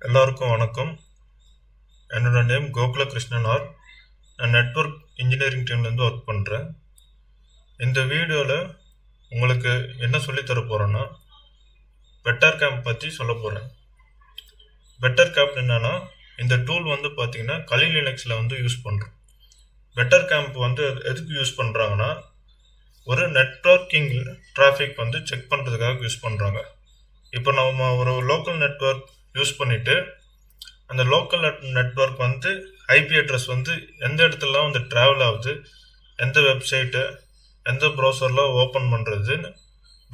எல்லாருக்கும் வணக்கம். என்னோட நேம் கோகுல கிருஷ்ணன் ஆர். நான் நெட்வொர்க் இன்ஜினியரிங் டீம்லேருந்து ஒர்க் பண்ணுறேன். இந்த வீடியோவில் உங்களுக்கு என்ன சொல்லித்தர போகிறேன்னா, பெட்டர் கேம்ப் பற்றி சொல்ல போகிறேன். பெட்டர் கேம்ப் என்னன்னா, இந்த டூல் வந்து பார்த்தீங்கன்னா கலி லினக்ஸில் வந்து யூஸ் பண்ணுறோம். பெட்டர் கேம்ப் வந்து எதுக்கு யூஸ் பண்ணுறாங்கன்னா, ஒரு நெட்வொர்க்கிங் டிராஃபிக் வந்து செக் பண்ணுறதுக்காக யூஸ் பண்ணுறாங்க. இப்போ நம்ம ஒரு லோக்கல் நெட்வொர்க் யூஸ் பண்ணிவிட்டு அந்த லோக்கல் நெட்வொர்க் வந்து ஐபி அட்ரஸ் வந்து எந்த இடத்துலலாம் வந்து ட்ராவல் ஆகுது, எந்த வெப்சைட்டு, எந்த ப்ரௌசரில் ஓப்பன் பண்ணுறதுன்னு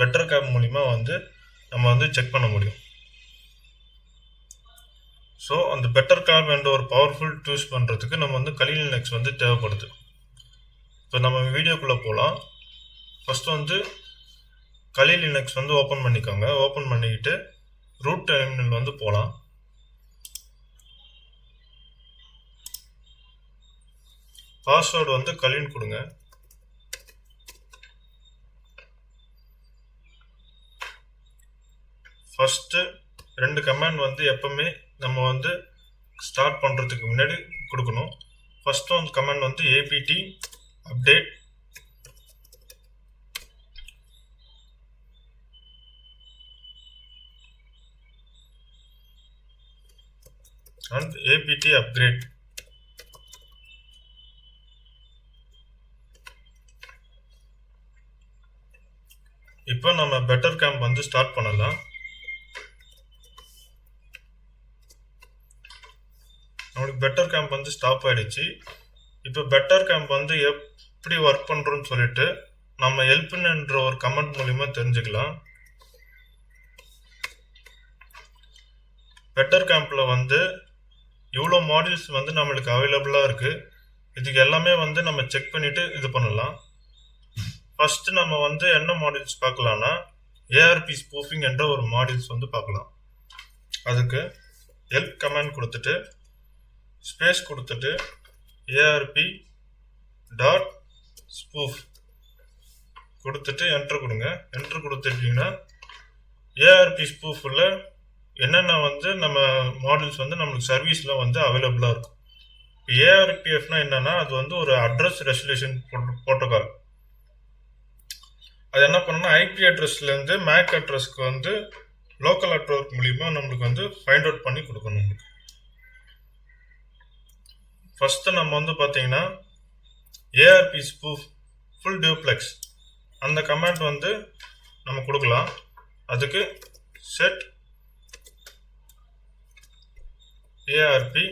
பெட்டர் கேம்ப் மூலிமா வந்து நம்ம வந்து செக் பண்ண முடியும். ஸோ அந்த பெட்டர் கேம்ப் என்ற ஒரு பவர்ஃபுல் டூல்ஸ் பண்ணுறதுக்கு நம்ம வந்து கலி லினக்ஸ் வந்து தேவைப்படுது. இப்போ நம்ம வீடியோக்குள்ளே போகலாம். ஃபஸ்ட்டு வந்து கலி லினக்ஸ் வந்து ஓப்பன் பண்ணிக்கோங்க. ஓப்பன் பண்ணிக்கிட்டு ரூட் டெர்மினல் வந்து போகலாம். பாஸ்வேர்டு வந்து கலின்னு கொடுங்க. ஃபஸ்ட்டு 2 கமாண்ட் வந்து எப்பவுமே நம்ம வந்து ஸ்டார்ட் பண்ணுறதுக்கு முன்னாடி கொடுக்கணும். ஃபஸ்ட்டு வந்து கமாண்ட் வந்து apt update and apt upgrade. இப்போ நம்ம பெட்டர் கேம்ப் வந்து ஸ்டார்ட் பண்ணலாம். நம்மளுக்கு பெட்டர் கேம்ப் வந்து ஸ்டாப் ஆகிடுச்சு. இப்போ பெட்டர் கேம்ப் வந்து எப்படி ஒர்க் பண்ணுறோன்னு சொல்லிட்டு நம்ம ஹெல்ப்ன்ற ஒரு கமெண்ட் மூலிமா தெரிஞ்சுக்கலாம். பெட்டர் கேம்பில் வந்து இவ்வளோ மாடியூல்ஸ் வந்து நம்மளுக்கு அவைலபிளாக இருக்குது. இதுக்கு எல்லாமே வந்து நம்ம செக் பண்ணிவிட்டு இது பண்ணலாம். ஃபஸ்ட்டு நம்ம வந்து என்ன மாடியூல்ஸ் பார்க்கலான்னா, ஏஆர்பி ஸ்பூஃபிங் என்ற ஒரு மாடியூல்ஸ் வந்து பார்க்கலாம். அதுக்கு ஹெல்ப் கமாண்ட் கொடுத்துட்டு ஸ்பேஸ் கொடுத்துட்டு ஏஆர்பி டாட் ஸ்பூஃப் கொடுத்துட்டு என்ட்ரு கொடுங்க. என்ட்ரு கொடுத்துட்டிங்கன்னா ஏஆர்பி ஸ்பூஃபில் என்னென்ன வந்து நம்ம மாடியூல்ஸ் வந்து நம்மளுக்கு சர்வீஸில் வந்து அவைலபிளாக இருக்கும். ஏஆர்பிஎஃப்னா என்னென்னா, அது வந்து ஒரு அட்ரஸ் ரெசல்யூஷன் ப்ரோட்டோகால். அது என்ன பண்ணணும்னா, ஐபி அட்ரஸ்லேருந்து மேக் அட்ரஸ்க்கு வந்து லோக்கல் நெட்வொர்க் மூலிமா நம்மளுக்கு வந்து ஃபைண்ட் அவுட் பண்ணி கொடுக்கணும். நம்மளுக்கு ஃபஸ்ட்டு நம்ம வந்து பார்த்தீங்கன்னா ஏஆர்பி ஸ்பூஃப் ஃபுல் டியூப்ளெக்ஸ் அந்த கமாண்ட் வந்து நம்ம கொடுக்கலாம். அதுக்கு set ARP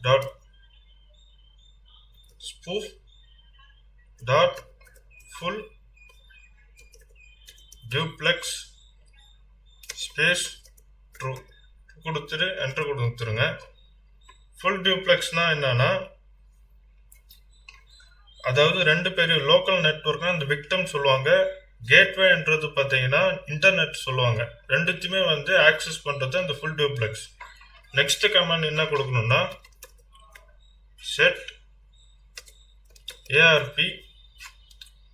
dot spoof dot full duplex space true கொடுத்துட்டு என்ட்ரு கொடுத்துருங்க. ஃபுல் டியூப்ளெக்ஸ்னா என்னன்னா, அதாவது 2 பெரிய லோக்கல் நெட்வொர்க்னா அந்த விக்டம் சொல்லுவாங்க, கேட்வேன்றது பார்த்தீங்கன்னா இன்டர்நெட் சொல்லுவாங்க. ரெண்டுத்தையுமே வந்து ஆக்சஸ் பண்ணுறது அந்த ஃபுல் டியூப்ளெக்ஸ். நெக்ஸ்ட் கமாண்ட் என்ன கொடுக்கணும்னா, செட் ஏஆர்பி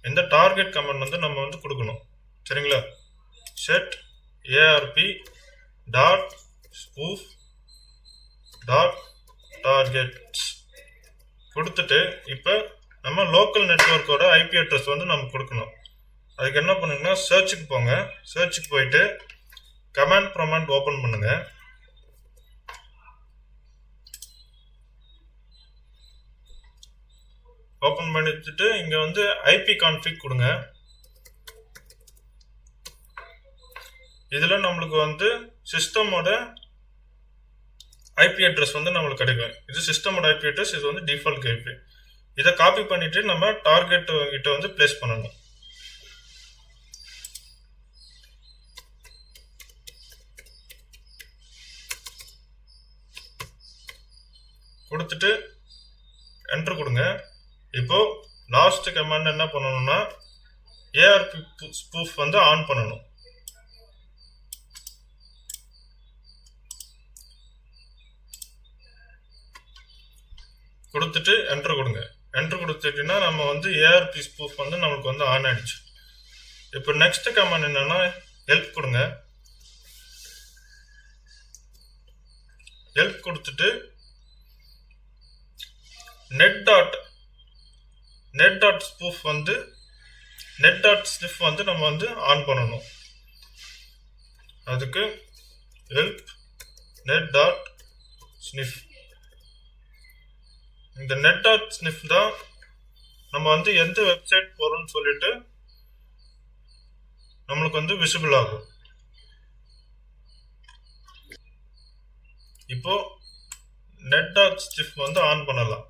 இந்த டார்கெட் கமாண்ட் வந்து நம்ம வந்து கொடுக்கணும். சரிங்களா? Set ARP dot spoof dot targets கொடுத்துட்டு இப்போ நம்ம லோக்கல் நெட்வொர்க்கோட ஐபி அட்ரஸ் வந்து நம்ம கொடுக்கணும். அதுக்கு என்ன பண்ணுங்கன்னா, சர்ச்சுக்கு போங்க. சர்ச்சுக்கு போயிட்டு கமாண்ட் ப்ரொமாண்ட் ஓப்பன் பண்ணுங்க. ஓப்பன் பண்ணிட்டு இங்கே வந்து ஐபி கான்ஃபிக் கொடுங்க. இதில் நம்மளுக்கு வந்து சிஸ்டமோட ஐபி அட்ரஸ் வந்து நம்மளுக்கு கிடைக்கும். இது சிஸ்டமோட ஐபி அட்ரஸ், இது வந்து டிஃபால்ட் ஐபி. இதை காப்பி பண்ணிட்டு நம்ம டார்கெட் கிட்ட வந்து பிளேஸ் பண்ணணும். கொடுத்துட்டு என்ட்ரு கொடுங்க. இப்போ லாஸ்ட் கமாண்ட் என்ன பண்ணணும்னா, ஏஆர்பி ஸ்பூஃப் வந்து ஆன் பண்ணணும். கொடுத்துட்டு என்ட்ரு கொடுங்க. என்ட்ரு கொடுத்துட்டீங்கன்னா நம்ம வந்து ஏஆர்பி ஸ்பூஃப் வந்து நம்மளுக்கு வந்து ஆன் ஆயிடுச்சு. இப்போ நெக்ஸ்ட் கமாண்ட் என்னன்னா, ஹெல்ப் கொடுங்க. ஹெல்ப் கொடுத்துட்டு நெட் டாட் ஸ்பூஃப் வந்து நெட் டாட் ஸ்னிஃப் வந்து நம்ம வந்து ஆன் பண்ணணும். அதுக்கு ஹெல்ப் நெட் டாட் ஸ்னிஃப். இந்த நெட் டாட் ஸ்னிஃப் தான் நம்ம வந்து எந்த வெப்சைட் போறோம்னு சொல்லிட்டு நம்மளுக்கு வந்து விசிபிள் ஆகும். இப்போ நெட் டாட் ஸ்னிஃப் வந்து ஆன் பண்ணலாம்.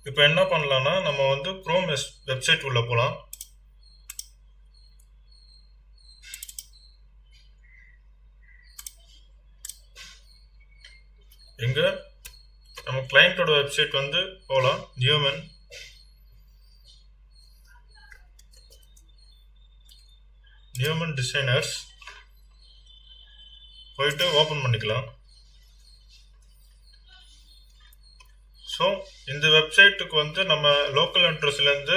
இப்போ என்ன பண்ணலாம்னா நம்ம வந்து குரோம் வெப்சைட் உள்ள போகலாம். இங்க நம்ம கிளையண்டோட வெப்சைட் வந்து போகலாம். நியூமன் டிசைனர்ஸ் போயிட்டு ஓப்பன் பண்ணிக்கலாம். ஸோ இந்த வெப்சைட்டுக்கு வந்து நம்ம லோக்கல் அட்ரஸ்லேருந்து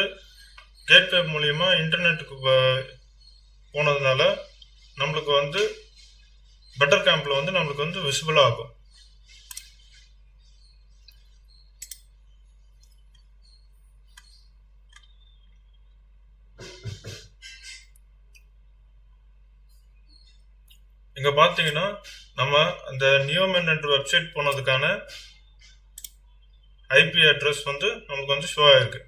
கேட்வே மூலிமா இன்டர்நெட்டுக்கு போனதுனால நம்மளுக்கு வந்து பெட்டர் கேம்பில் வந்து நம்மளுக்கு வந்து விசிபிள் ஆகும். இங்கே பார்த்தீங்கன்னா நம்ம அந்த நியூமன் என்ற வெப்சைட் போனதுக்கான ஐபி அட்ரஸ் வந்து நமக்கு வந்து ஷோ ஆயிருக்கு.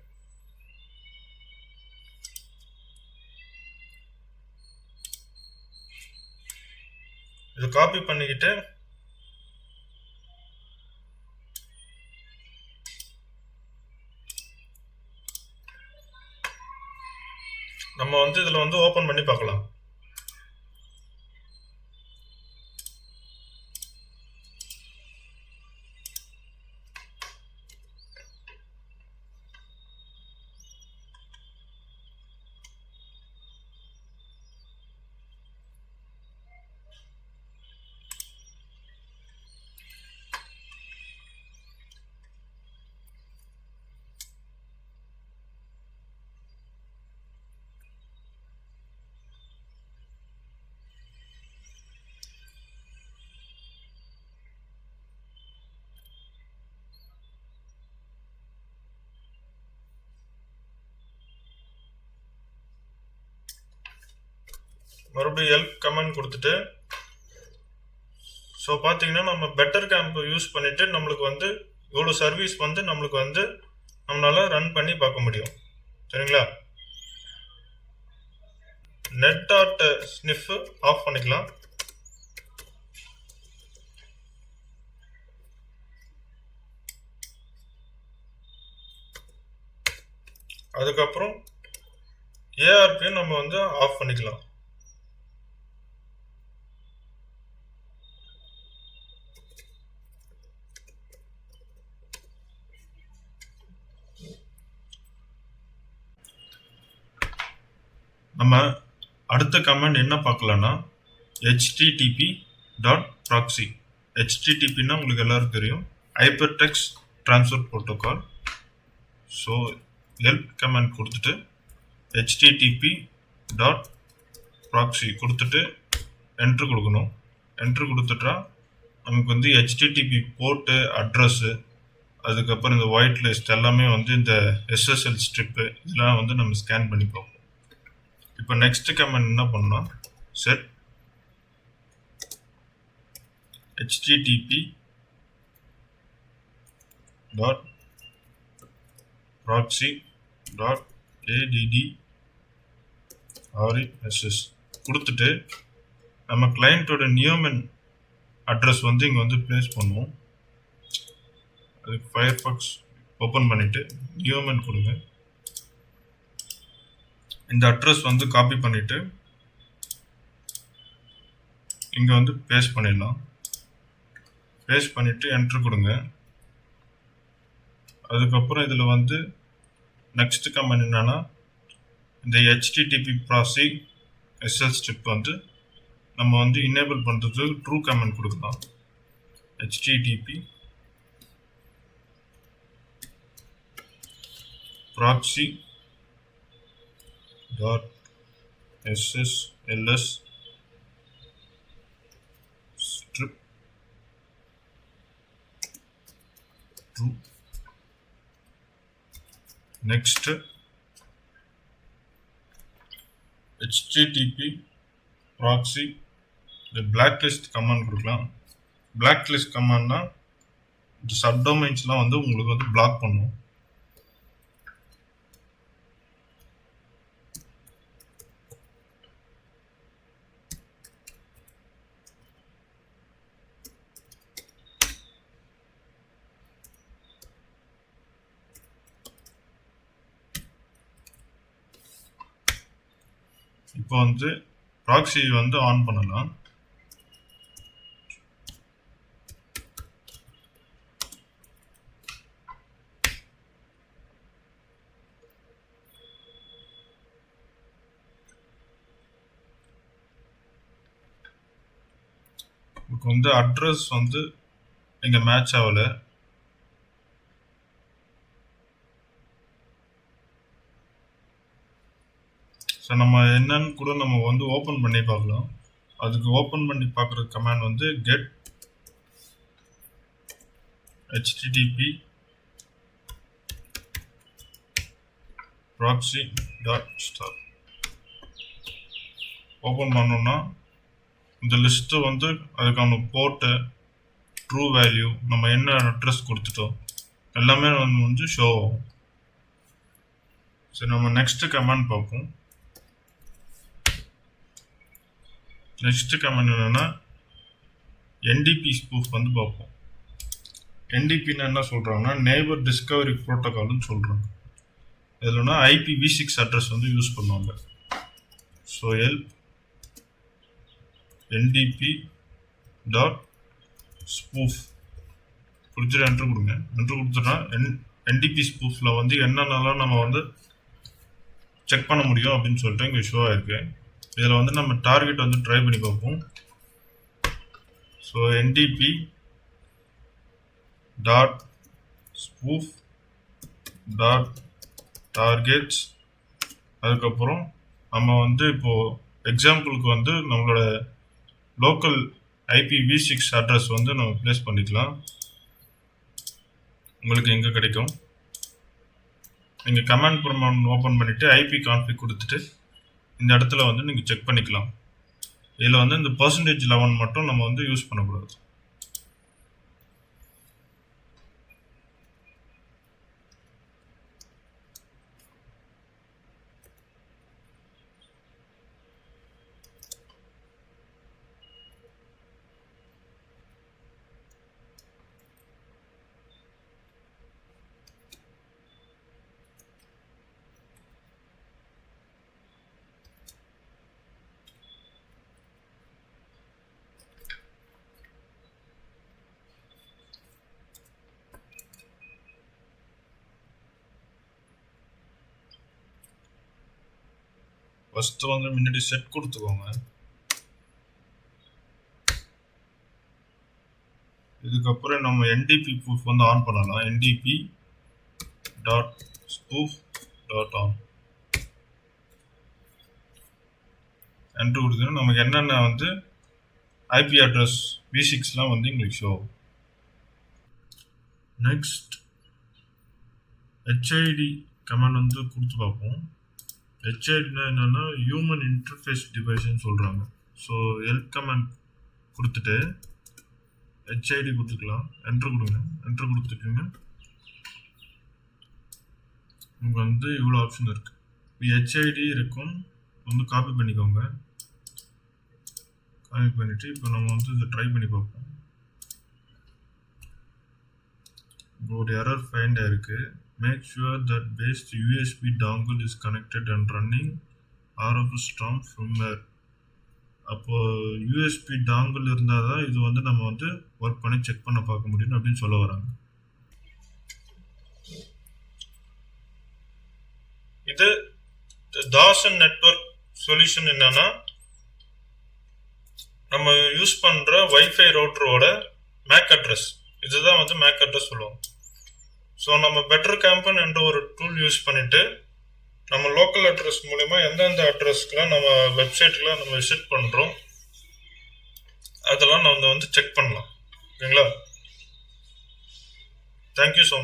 இது காப்பி பண்ணிக்கிட்டு நம்ம வந்து இதில் வந்து ஓப்பன் பண்ணி பார்க்கலாம். மறுபடியும் ஹெல்ப் கமெண்ட் கொடுத்துட்டு ஸோ பார்த்தீங்கன்னா நம்ம பெட்டர் கேம்ப் யூஸ் பண்ணிட்டு நம்மளுக்கு வந்து இவ்வளோ சர்வீஸ் வந்து நம்மளுக்கு வந்து நம்மளால ரன் பண்ணி பார்க்க முடியும். சரிங்களா? நெட் டாட் ஸ்னிஃப் ஆஃப் பண்ணிக்கலாம். அதுக்கப்புறம் ஏஆர்பியும் நம்ம வந்து ஆஃப் பண்ணிக்கலாம். நம்ம அடுத்த கமெண்ட் என்ன பார்க்கலாம்னா http.proxy. httpனா உங்களுக்கு எல்லாருக்கும் தெரியும், hyper text transfer protocol. So help comment கொடுத்துட்டு http.proxy கொடுத்துட்டு என்ட்ரு கொடுக்கணும். என்ட்ரு கொடுத்துட்டா நமக்கு வந்து http போர்ட்டு அட்ரஸ்ஸு அதுக்கப்புறம் இந்த ஒயிட் லிஸ்ட் எல்லாமே வந்து இந்த SSL ஸ்ட்ரிப்பு இதெல்லாம் வந்து நம்ம ஸ்கேன் பண்ணி பார்ப்போம். இப்போ நெக்ஸ்ட் கமெண்ட் என்ன பண்ணலாம், செட் http.proxy.address கொடுத்துட்டு நம்ம கிளையண்ட்டோட நியூமன் அட்ரஸ் வந்து இங்கே வந்து பிளேஸ் பண்ணுவோம். அதுக்கு ஃபயர்ஃபாக்ஸ் ஓப்பன் பண்ணிவிட்டு நியூமன் கொடுங்க. இந்த அட்ரஸ் வந்து காப்பி பண்ணிவிட்டு இங்கே வந்து பேஸ்ட் பண்ணிடலாம். பேஸ்ட் பண்ணிவிட்டு என்ட்ரு கொடுங்க. அதுக்கப்புறம் இதில் வந்து நெக்ஸ்ட் கமெண்ட் என்னென்னா இந்த http proxy SSL ஸ்ட்ரிப் வந்து நம்ம வந்து இனேபிள் பண்ணுறதுக்கு ட்ரூ கமெண்ட் கொடுக்கலாம். http proxy dot ssls strip true. Next, http proxy the blacklist command கொடுக்கலாம். blacklist commandனா இந்த சப்டொமைன்ஸ்லாம் வந்து உங்களுக்கு வந்து பிளாக் பண்ணும். இப்போ வந்து ப்ராக்ஸி வந்து ஆன் பண்ணலாம். இப்போ வந்து அட்ரஸ் வந்து இங்க மேட்ச் ஆகல. ஸோ நம்ம என்னன்னு கூட நம்ம வந்து ஓப்பன் பண்ணி பார்க்கலாம். அதுக்கு ஓப்பன் பண்ணி பார்க்குற கமாண்ட் வந்து get http proxy dot star open பண்ணோம்னா இந்த லிஸ்ட்டு வந்து அதுக்கான போர்ட்டு ட்ரூ வேல்யூ நம்ம என்ன அட்ரஸ் கொடுத்துட்டோம் எல்லாமே வந்து ஷோ ஆகும். சரி, நம்ம நெக்ஸ்ட் கமாண்ட் பார்ப்போம். நெக்ஸ்ட் கமாண்ட் என்னன்னா என்டிபி ஸ்பூஃப் வந்து பார்ப்போம். என்டிபின்னு என்ன சொல்றாங்கன்னா நெய்பர் டிஸ்கவரி ப்ரோட்டோகால்னு சொல்றாங்க. இதுலனா IPv6 அட்ரஸ் வந்து யூஸ் பண்ணுவாங்க. So help ndp dot spoof கொடுத்துட்டு என்ட்ரு கொடுங்க. என்ட்ரு கொடுத்துட்டா என்டிபி ஸ்பூஃபில் வந்து என்னென்னலாம் நம்ம வந்து செக் பண்ண முடியும் அப்படின்னு சொல்லிட்டு இங்கே ஷோ ஆயிருக்கு. இதில் வந்து நம்ம டார்கெட் வந்து ட்ரை பண்ணி பார்ப்போம். So ndp dot spoof dot targets, அதுக்கப்புறம் நம்ம வந்து இப்போது எக்ஸாம்பிளுக்கு வந்து நம்மளோட லோக்கல் IPv6 அட்ரஸ் வந்து நம்ம ப்ளேஸ் பண்ணிக்கலாம். உங்களுக்கு எங்கே கிடைக்கும் நீங்கள் கமாண்ட் ப்ரோக்ராம் ஓப்பன் பண்ணிவிட்டு IP கான்ஃபிக் கொடுத்துட்டு இந்த இடத்துல வந்து நீங்கள் செக் பண்ணிக்கலாம். இதில் வந்து இந்த %11 மட்டும் நம்ம வந்து யூஸ் பண்ணக்கூடாது. ஃபஸ்ட்டு வந்து முன்னாடி செட் கொடுத்துக்கோங்க. இதுக்கப்புறம் நம்ம ndp ப்ரூஃப் வந்து ஆன் பண்ணலாம். ndp dot spoof dot on enter கொடுத்தீங்கன்னா நமக்கு என்னென்ன வந்து IP அட்ரஸ் V6லாம் வந்து எங்களுக்கு ஷோ. நெக்ஸ்ட் HID கமாண்ட் வந்து கொடுத்து பார்ப்போம். HIDனா என்னன்னா ஹியூமன் இன்டர்ஃபேஸ் டிவைஸ்ன்னு சொல்கிறாங்க. ஸோ ஹெல்ப் கமாண்ட் கொடுத்துட்டு HID கொடுத்துக்கலாம். என்ட்ரு கொடுங்க. என்ட்ரு கொடுத்துட்டுங்க உங்களுக்கு வந்து இவ்வளோ ஆப்ஷன் இருக்குது. HID இருக்கும் வந்து காப்பி பண்ணிக்கோங்க. காப்பி பண்ணிவிட்டு இப்போ நம்ம வந்து இதை ட்ரை பண்ணி பார்ப்போம். ஒரு எரர் ஃபைண்ட் ஆயிருக்கு. Make sure that paste USB dongle is connected and running RF storm firmware. அப்போ USB dongle இருந்தால் தான் இது வந்து நம்ம வந்து ஒர்க் பண்ணி செக் பண்ண பார்க்க முடியும் அப்படின்னு சொல்ல வராங்க. இது தாசன் நெட்வொர்க் சொல்யூஷன் என்னன்னா நம்ம யூஸ் பண்ற வைஃபை ரவுட்டரோட மேக் அட்ரஸ், இதுதான் வந்து மேக் அட்ரஸ் சொல்லுவோம். ஸோ நம்ம பெட்டர் கேம்பன் என்ற ஒரு டூல் யூஸ் பண்ணிவிட்டு நம்ம லோக்கல் அட்ரஸ் மூலிமா எந்தெந்த அட்ரஸ்க்கெலாம் நம்ம வெப்சைட்லாம் நம்ம விசிட் பண்ணுறோம் அதெல்லாம் நம்ம வந்து செக் பண்ணலாம். ஓகேங்களா? Thank you so much.